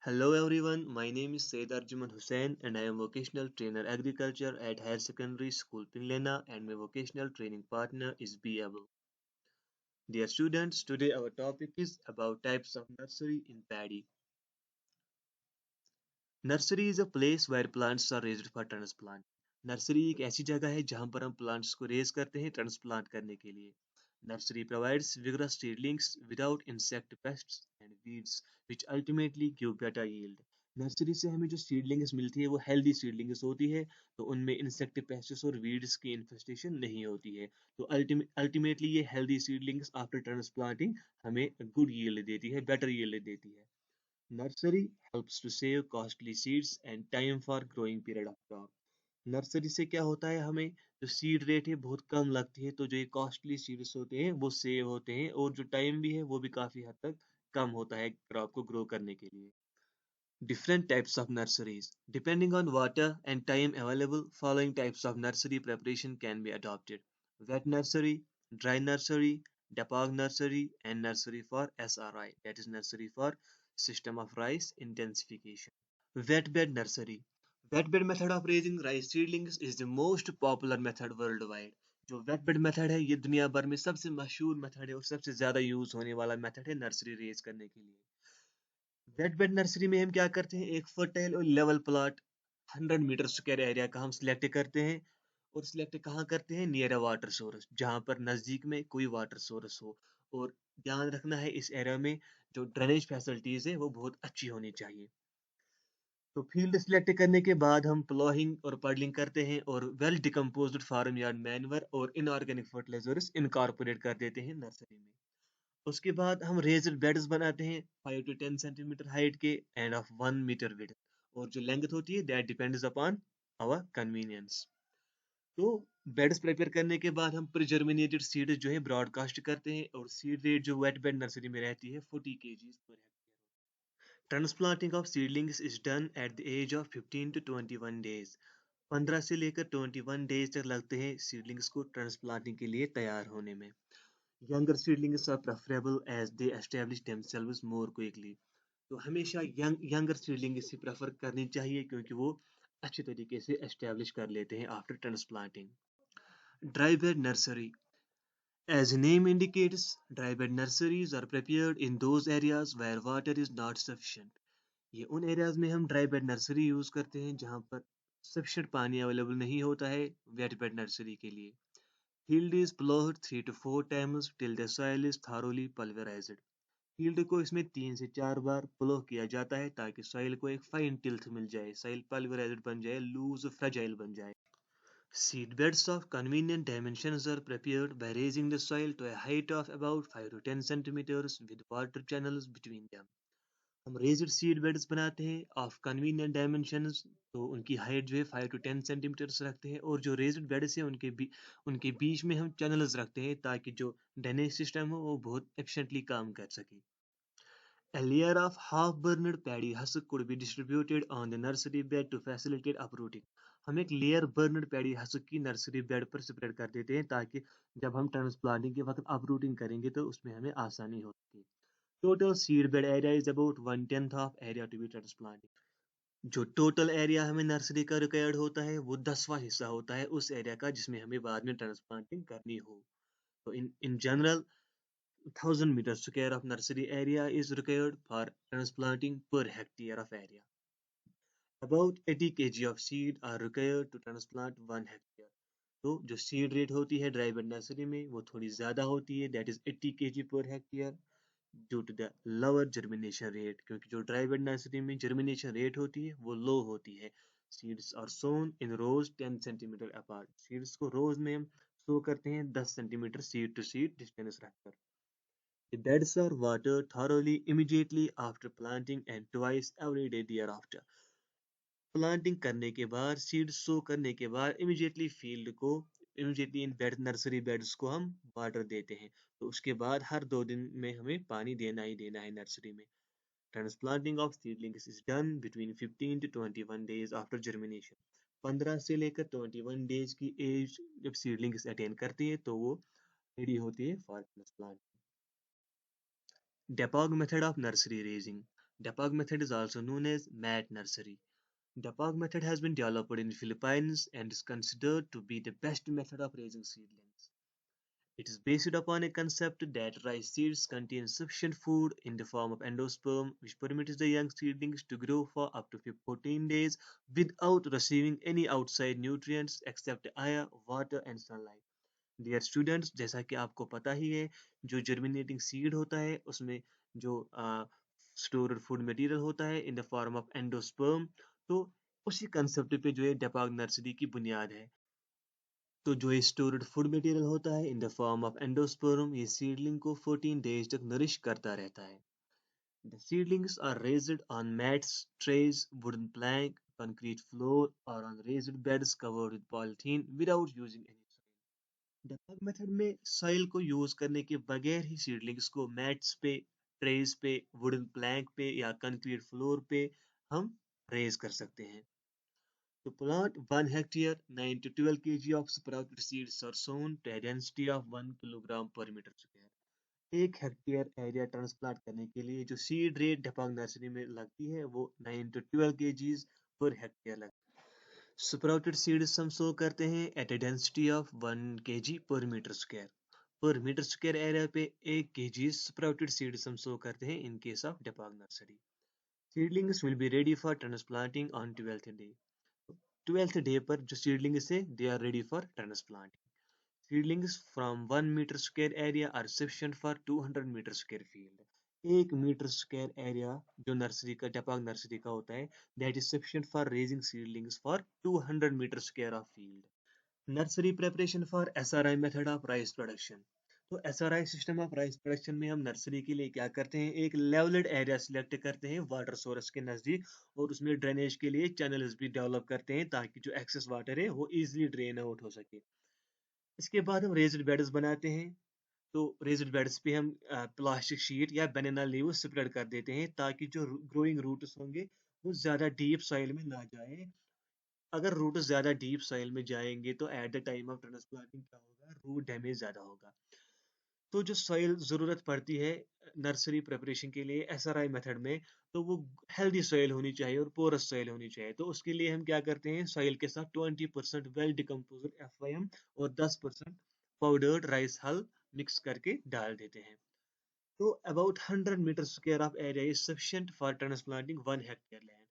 Hello everyone, my name is Said Arjuman Hussain and I am vocational trainer agriculture at Higher Secondary School Pinglena and my vocational training partner is B. Abel. Dear students, today our topic is about types of nursery in paddy. Nursery is a place where plants are raised for transplant. Nursery एक ऐसी जगह है जहां पर हम plants को raise करते हैं ट्रांसप्लांट करने के लिए। Nursery provides vigorous seedlings without insect pests and weeds which ultimately give better yield। Nursery से हमें जो सीडलिंग्स मिलती है वो हेल्दी सीडलिंग्स होती है, तो उनमें इंसेक्ट पेस्ट्स और वीड्स की इन्फेस्टेशन नहीं होती है। तो अल्टीमेटली ये हेल्दी सीडलिंग्स आफ्टर ट्रांसप्लांटिंग हमें गुड यील्ड देती है, बेटर यील्ड देती है। Nursery helps to save costly seeds and time for growing period of crop। Nursery से क्या होता है, हमें जो सीड रेट है बहुत कम लगती है, तो जो ये कॉस्टली सीड्स होते हैं वो सेव होते हैं और जो टाइम भी है वो भी काफी हद तक कम होता है क्रॉप को ग्रो करने के लिए। Different types of nurseries. Depending on water and time available, following types of nursery preparation can be adopted. Wet nursery, dry nursery, depot nursery, and nursery for SRI, that is nursery for system of rice intensification. Wet bed nursery. Wet bed method of raising rice seedlings is the most popular method worldwide। जो wet bed method है ये दुनिया भर में सबसे मशहूर method है और सबसे ज्यादा यूज होने वाला मेथड है नर्सरी रेज करने के लिए। वेट बेड नर्सरी में हम क्या करते हैं, एक फर्टाइल और level plot 100 metre square area का हम सिलेक्ट करते हैं और सिलेक्ट कहाँ करते हैं, नियर अ वाटर सोर्स, जहाँ पर नजदीक में कोई वाटर सोर्स हो। और ध्यान रखना है इस एरिया में जो ड्रेनेज फैसिलिटीज है वो बहुत अच्छी होनी चाहिए। तो फील्ड सिलेक्ट करने के बाद हम प्लॉइंग और पडलिंग करते हैं और well decomposed farm yard manure और इनऑर्गेनिक फर्टिलाइजर्स इनकॉर्पोरेट कर देते हैं नर्सरी में। उसके बाद हम रेज्ड बेड्स बनाते हैं 5 to 10 सेंटीमीटर हाइट के एंड ऑफ 1 मीटर विड्थ, और जो लेंथ होती है that depends upon our convenience. तो बेड्स प्रिपेयर करने के बाद हम प्री-जर्मिनेटेड सीड जो है ब्रॉडकास्ट करते हैं और सीड रेट जो वेट बेड नर्सरी में रहती है 40 kg पर hectare. Transplanting of seedlings is done at the age of 15 to 21 days. 15 से लेकर 21 डेज तक लगते हैं सीडलिंग्स को ट्रांसप्लांटिंग के लिए तैयार होने में। Younger seedlings are preferable as they establish themselves more quickly। तो हमेशा यंगर सीडलिंग्स ही प्रेफर करनी चाहिए क्योंकि वो अच्छे तरीके से एस्टेब्लिश कर लेते हैं after transplanting. Dry bed nursery, as the name indicates, dry bed nurseries are prepared in those areas where water is not sufficient। ये उन एरियाज में हम ड्राई बेड नर्सरी यूज करते हैं जहाँ पर सफिशिएंट पानी अवेलेबल नहीं होता है वेट बेड नर्सरी के लिए। Field is plowed 3 to 4 times till the soil is thoroughly pulverized। Field को इसमें 3 से 4 बार प्लो किया जाता है ताकि सॉइल को एक फाइन टिल्थ मिल जाए, सॉइल पल्वराइज्ड बन जाए, लूज फ्रेजाइल बन जाए। Seedbeds of convenient dimensions are prepared by raising the soil to a height of about 5 to 10 centimeters with water channels between them। हम रेज्ड सीड बेड्स बनाते हैं of convenient dimensions, तो उनकी height जो है 5 to 10 centimetres रखते हैं और जो रेज्ड बेड्स है उनके बीच में हम चैनल्स रखते हैं ताकि जो ड्रेनेज सिस्टम हो वो बहुत एफिशिएंटली काम कर सके। A layer of half-burned paddy husk could be distributed on the nursery bed to facilitate uprooting। हम एक लेयर बर्नड पैडी हस्क की नर्सरी बेड पर स्प्रेड कर देते हैं ताकि जब हम ट्रांसप्लांटिंग के वक्त अपरूटिंग करेंगे तो उसमें हमें आसानी हो सके। Total seed bed area is about 1/10 of area to be transplanted. जो टोटल एरिया हमें नर्सरी का रिक्वायर्ड होता है वो 10वां हिस्सा होता है उस एरिया का जिसमें हमें बाद में ट्रांसप्लांटिंग करनी हो। तो in general 1000 meter square of nursery area is required for transplanting per hectare of area। About 80 kg of seed are required to transplant 1 hectare। तो जो सीड रेट होती है ड्राई बेड नर्सरी में वो थोड़ी ज्यादा होती है, दैट इज 80 kg पर hectare, due to the lower germination rate, क्योंकि जो ड्राई बेड नर्सरी में जर्मिनेशन रेट होती है वो लो होती है। Seeds are sown in rows 10 centimetre apart. Seeds को रोज में हम सो करते हैं 10 centimetre seed to seed distance रखकर। The beds are watered thoroughly immediately after planting and twice every day thereafter। Planting करने के बाद सीड सो करने के बाद immediately in bed nursery beds को हम वाटर देते हैं, तो उसके बाद हर 2 दिन में हमें पानी देना ही देना है नर्सरी में। Transplanting of seedlings is done between 15 to 21 days after germination. 15 से लेकर 21 डेज की एज जब सीडलिंग्स अटेन करती है तो वो रेडी होती है for transplant. डेपोग method of nursery raising. DAPAG method is also known as mat nursery. DAPAG method has been developed in the Philippines and is considered to be the best method of raising seedlings. It is based upon a concept that rice seeds contain sufficient food in the form of endosperm, which permits the young seedlings to grow for up to 14 days without receiving any outside nutrients except air, water and sunlight. Dear students, जैसा कि आपको पता ही है, जो germinating seed होता है उसमें जो स्टोर्ड फूड मटेरियल होता है in the form of endosperm, तो उसी कंसेप्ट पे जो है डेपाग नर्सरी की बुनियाद है। तो जो ये स्टोर्ड फूड मटेरियल होता है in the form of endosperm, ये सीडलिंग को 14 डेज तक नरिश करता रहता है। The seedlings are raised on mats, trays, wooden plank, concrete floor or on raised beds covered with polythene without using any dapog method में soil को use करने के बगैर ही सीडलिंग्स को मैट्स पे, ट्रेस पे, वुडन प्लैंक पे या कंक्रीट फ्लोर पे हम रेज कर सकते हैं। To plant 1 hectare, 9 to 12 kg of sprouted seeds are sown to a density of 1 kilogram per meter square. 1 hectare area transplant करने के लिए जो सीड रेट डेपांग नर्सरी में लगती है वो 9 to 12 kg पर हेक्टेयर लगती है। स्प्राउटेड सीड्स हम सो करते हैं at a density of 1 kg पर मीटर स्क्वायर। पर मीटर स्क्वायर एरिया पे 1 kg स्प्राउटेड सीड्स हम सो करते हैं in case of dapog nursery. Seedlings will be ready for transplanting on 12th day. 12th day पर जो सीडलिंग्स है they are ready for transplanting. Seedlings from 1 meter square area are sufficient for 200 meter square field. 1 metre square area जो nursery का dapog nursery का होता है that is sufficient for raising seedlings for 200 metre square of field. Nursery preparation for SRI method of rice production. तो SRI system of rice production में हम nursery के लिए क्या करते हैं, एक लेवल्ड एरिया सिलेक्ट करते हैं वाटर सोर्स के नजदीक और उसमें ड्रेनेज के लिए चैनल्स भी डेवलप करते हैं ताकि जो एक्सेस वाटर है वो इजीली ड्रेन आउट हो सके। इसके बाद हम रेज्ड बेड्स बनाते हैं। तो रेज्ड बेड्स पे हम प्लास्टिक शीट या बनाना लीव स्प्रेड कर देते हैं ताकि जो ग्रोइंग रूट्स होंगे वो ज्यादा डीप सॉइल में ना जाए। अगर रूट्स ज्यादा डीप सॉइल में जाएंगे तो at the time of transplanting क्या होगा, रूट डैमेज ज्यादा होगा। तो जो सॉइल जरूरत पड़ती है नर्सरी प्रिपरेशन के लिए एसआरआई मेथड में, तो वो हेल्दी सॉइल होनी चाहिए और पोरस सॉइल होनी चाहिए। तो उसके लिए हम क्या करते हैं, सॉइल के साथ 20% वेल डिकम्पोज्ड एफवाईएम और 10% पाउडर्ड राइस हल मिक्स करके डाल देते हैं। तो about 100 metre square of area is sufficient for transplanting 1 hectare land.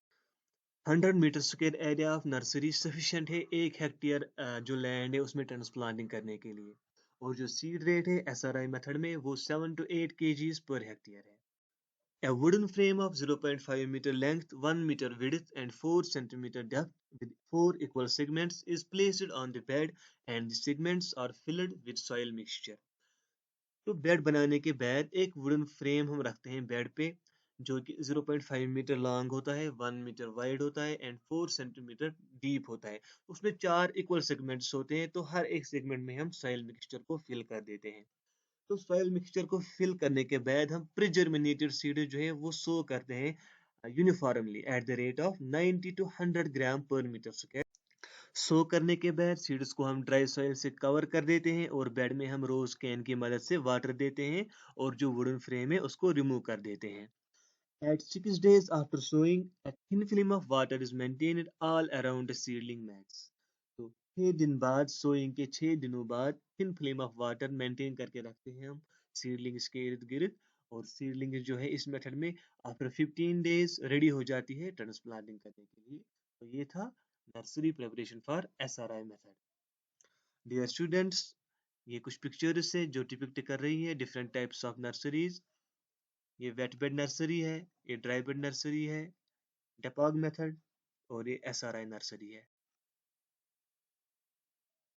100 metre square area of nursery sufficient है 1 हेक्टेयर जो लैंड है उसमें ट्रांसप्लांटिंग करने के लिए। और जो सीड रेट है एसआरआई मेथड में वो 7 to 8 kgs पर हेक्टेयर है। A wooden frame of 0.5 meter length, 1 meter width and 4 centimeter depth with 4 equal segments is placed on the bed and the segments are filled with soil mixture. तो bed बनाने के बाद एक wooden frame हम रखते हैं bed पे जो कि 0.5 मीटर लॉन्ग होता है, 1 मीटर वाइड होता है एंड 4 सेंटीमीटर डीप होता है। उसमें 4 इक्वल सेगमेंट्स होते हैं तो हर एक सेगमेंट में हम सॉइल मिक्सचर को फिल कर देते हैं। तो सॉइल मिक्सचर को फिल करने के बाद हम प्रीजर्मिनेटेड सीड जो है वो सो करते हैं uniformly at the rate of 90 to 100 ग्राम पर मीटर स्क्वायर। सो करने के बाद सीड्स को हम ड्राई सॉइल से कवर कर देते हैं और बेड में हम रोज कैन की मदद से वाटर देते हैं और जो वुडन फ्रेम है उसको रिमूव कर देते हैं। At 6 days after sowing, a thin film of water is maintained all around the seedling mats. तो 6 दिन बाद, सोइंग के 6 दिनों बाद thin film of water maintain करके रखते हैं हम सीडलिंग्स के इर्द गिर्द। और सीडलिंग जो है इस मेथड में आफ्टर 15 डेज रेडी हो जाती है ट्रांसप्लांटिंग करने के लिए। तो ये था nursery preparation for SRI method. Dear students, ये कुछ पिक्चर्स है जो डिपिक्ट कर रही है डिफरेंट टाइप्स ऑफ नर्सरीज। ये वेट बेड नर्सरी है, ये ड्राई बेड नर्सरी है, डेपाग मेथड और ये एसआरआई नर्सरी है।